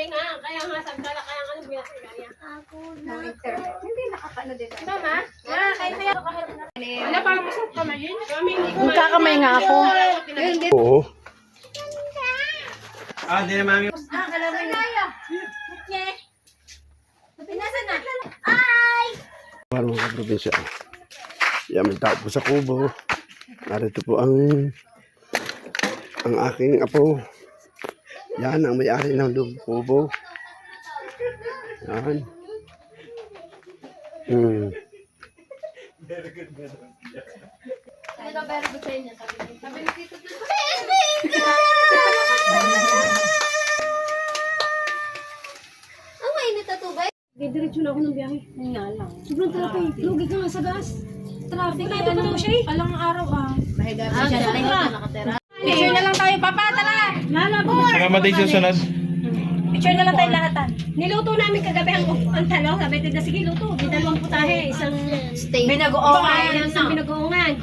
nga, kaya nga sagdala, kaya nga binakaya. Ako na. Hindi nakakano dito. Tama? Ah, kaya kahirap na. Wala parang masarap kamay yun. Magkakamay nga ako. Oo. Ah, di na mami. Alam mo na. Pinasan na. Ay! Parang mga probinsya. Yan, may tao po sa kubo. Narito po ang aking apo. Yan, ang may-ari ng kubo. Yan. Ano ka pero sa inyo? Sabi ni Tito. Ang mainit na tubig. Didiretso na ako ng biyahe. Nga lang. Sobrang traffic. Lugi ka nga sa gas. Traffic. Ito pa daw siya eh. Alang araw ah. Mahiga pa siya na nakatira. Picture na lang tayo, Papa, tara! Lala po. Saka mating susunod. Picture na lang tayo lahatan. Niluto namin kagabi ang talong. Sabi tita, sige luto. Di dalawang putahe. Isang Binagoongan. isang binagoongan.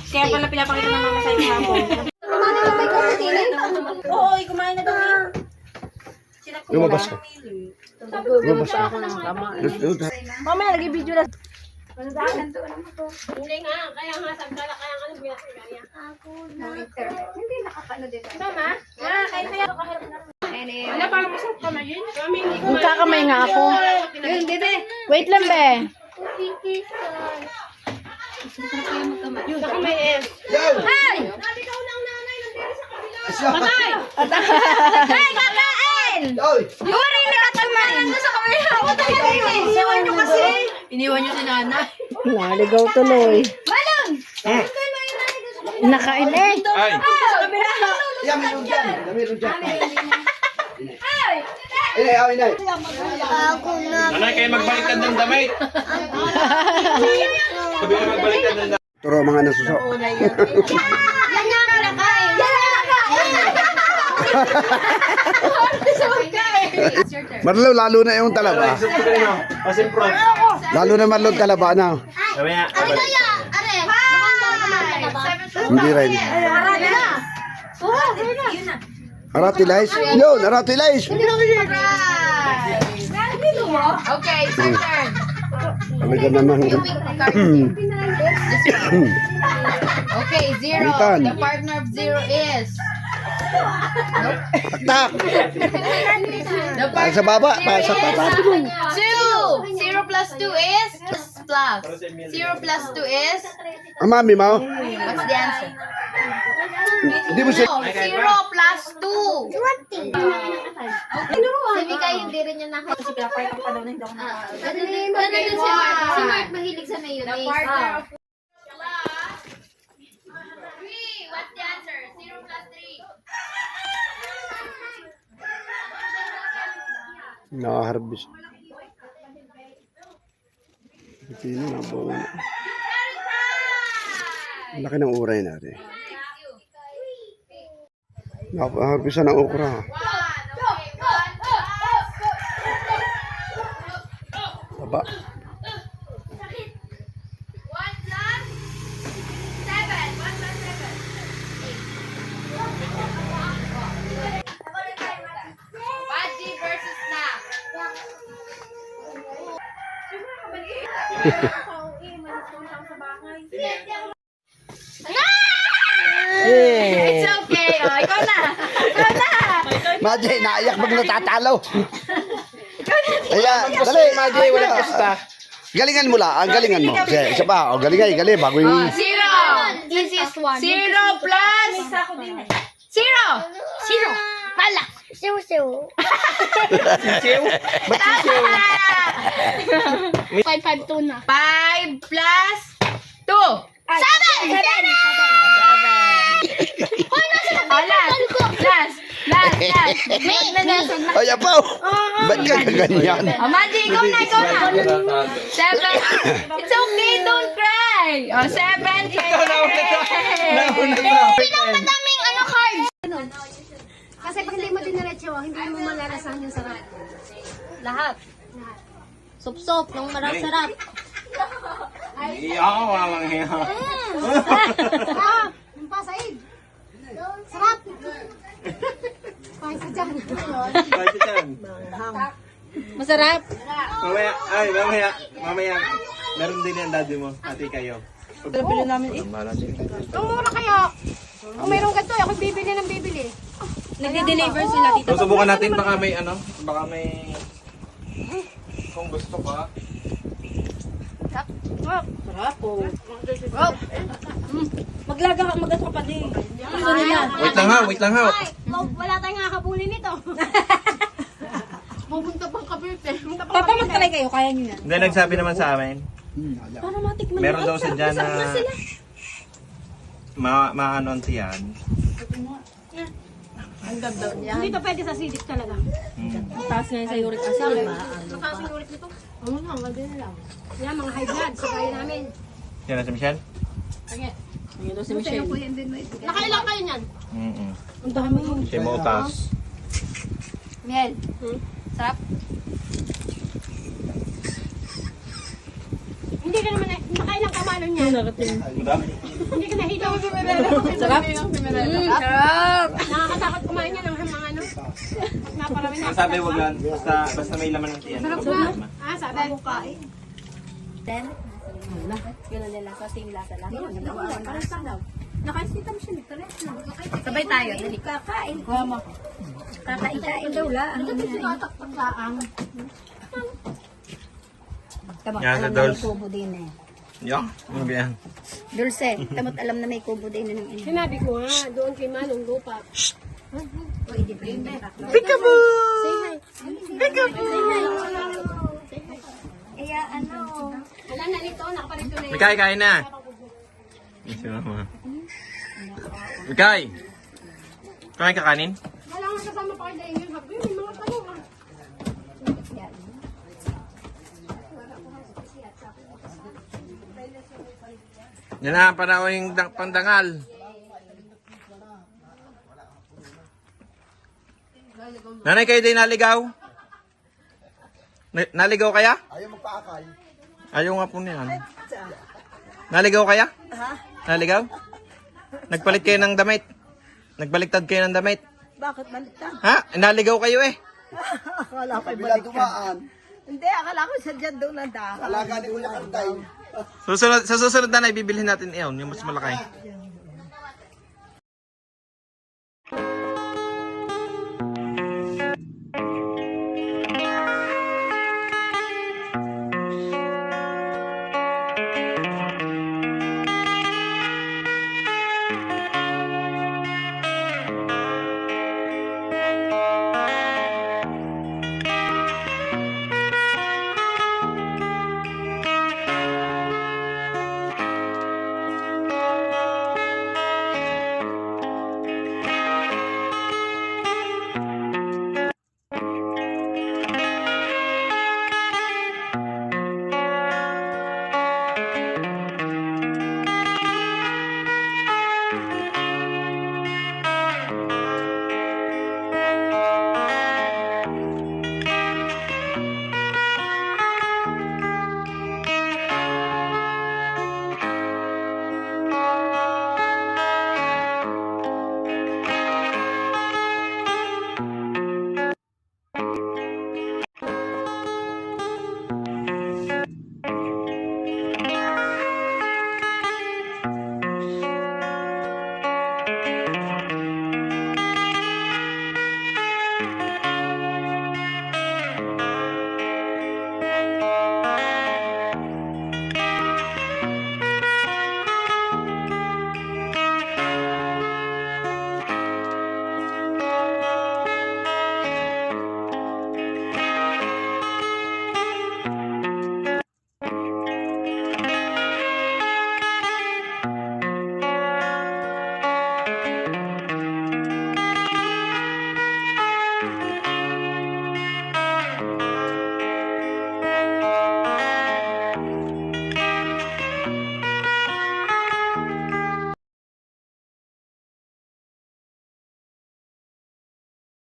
Kaya pala pinapakita ng mama sa inyo hapon. Kumain na may kumain. Oo, kumain na daw eh. Lumabas ka. Lumabas ka. Mamaya, lagi video na. Hindi nga, kaya nga sagdala, kaya nga binakaya. Ako na. Hindi nakakano dito. Tama? Ah, kaya kahirap na. Wala parang masarap kamay yun. Magkakamay nga ako. Yun, dito. Wait lang, be. Sa kamay eh. Ay! Naligaw na ang nanay. Nandito sa kabila. Ay, kakain! Yuri, nakatamayan na sa kamera. Iniwan nyo kasi. Iniwan nyo si nanay. Naligaw tuloy. Balon! Nakain eh. Ay! Sa kamera. Yan, meron dyan. Meron dyan. Inay. Ako na. Nanay, kayo magbaliktad ng damit. Sabi na magbaliktad ng damit. Turo mga nasuso. Yan nga ang kinakain. Yan nga ang kinakain. Marlo, lalo na yung talaba. Pasimprove. Lalo na Marlo talaba na. Sabi nga. Ano kaya? Are, maganda ka ba? Hindi rin. Aratilays. Yun, aratilays. Okay, second. Talaga naman. Okay, zero. Balitan. The partner of zero is. Tak. The Para sa baba. Para sa baba. 2. 0 plus 2 is plus. 0 plus 2 is. Ang mami mo. What's the answer? Hindi mo siya. 0 plus 2. Sabi kayo, hindi rin yun nakita. Kasi pinapakita pa daw na hindi ako nakakain. Ganun din si Mark. Si Mark mahilig sa mayonnaise. What's the answer? 0 plus 3. Nakaharbis. Ito yun na buo. Ang laki ng uray natin. Nakaharbisan ng okra. Baba. 1 plus 7. 1 plus 7. Baji versus Snack. It's okay. Oh, ikaw na. Ikaw na. Maji, naiyak pag natatalo. Kaya, dali. Maji, walang pusta. Galingan mo lang. Ang galingan mo. Sige, isa pa. O, galing. Bago yung... 0. Easiest one. 0 plus 0. 0. Wala. Siw? Ba't si Siw? 552 na. 5 plus 2. 7! 7! Last. Ay, apaw. Ba't ka ganyan? Maji, ikaw na. 7. It's okay, don't cry. 7. Madaming cards. Kasi pag hindi mo diniretso, hindi mo malalasahan yung sarap. Lahat. Sup-sup, nung marap-sarap. Ako, walang hiya. Yung pasaid. Sarap. tayo sa dyan. Bakit yan? Masarap. Mamaya. Meron din yan daddy mo. Ate kayo. Ang mura kaya. Kung mayroong ganito, ako bibili ng bibili. Nagde-deliver sila dito. Susubukan natin baka may baka may kung gusto pa. Sarap po. Maglaga ka, mag-ato ka pa din. Gusto nila. Wait lang ha. Wala tayong nakakabuli nito. Papa, magkalay kayo. Kaya nyo yan. Hindi, nagsabi naman sa amin. Para matikman Meron daw sa dyan na maanonti yan. Dito pwede sa silip talaga. Taas nga yun sa uric acid. Mataas yung ulit nito. Yan, mga high blood. Sa kaya namin. Yan na si Michelle? Ngayon daw si Michelle. Nakailang kayo niyan? Ang dami. Siya mo utas. Miel. Sarap. Hindi ka naman, nakailang kamalon niyan. Hindi ka nahilaw. Sarap. Sarap. Nakakatakot kumain niya ng mga ano. Naparami na. Sabi wag lang. Basta may laman ng tiyan. Sabi. Ganun nila. Sa same lasa lang. Nakaisita mo siya. Sabay tayo. Dali. Kakain. Kakain daw lang. Tamot, Yan, alam sa na may dolls. kubo din eh. Yan. Ano ba yan? Dulce, tamot alam na may kubo din ng ina. Sinabi ko nga, doon kay Manong lupa. Kaya ano, Wala na nito, nakaparito na yun. Mikay, kain na. Si mama. Mikay! Kumain ka kanin? Wala nga kasama pa kayo yun. Sabi ko, may mga tanong ah. Yan na ang panahon yung pandangal. Nanay, kayo din naligaw? Naligaw kaya? Ayaw magpaakay. Ayaw nga po niyan. Naligaw kaya? Naligaw? Nagpalit kayo ng damit? Nagbaliktad kayo ng damit? bakit baliktad? Ha? Naligaw kayo eh. Akala ko Bila dumaan. Hindi, akala ko sa dyan doon ang dahil. Alaga ni Kuya Kantay. Sa susunod na, bibilhin natin iyon, yung mas malaki.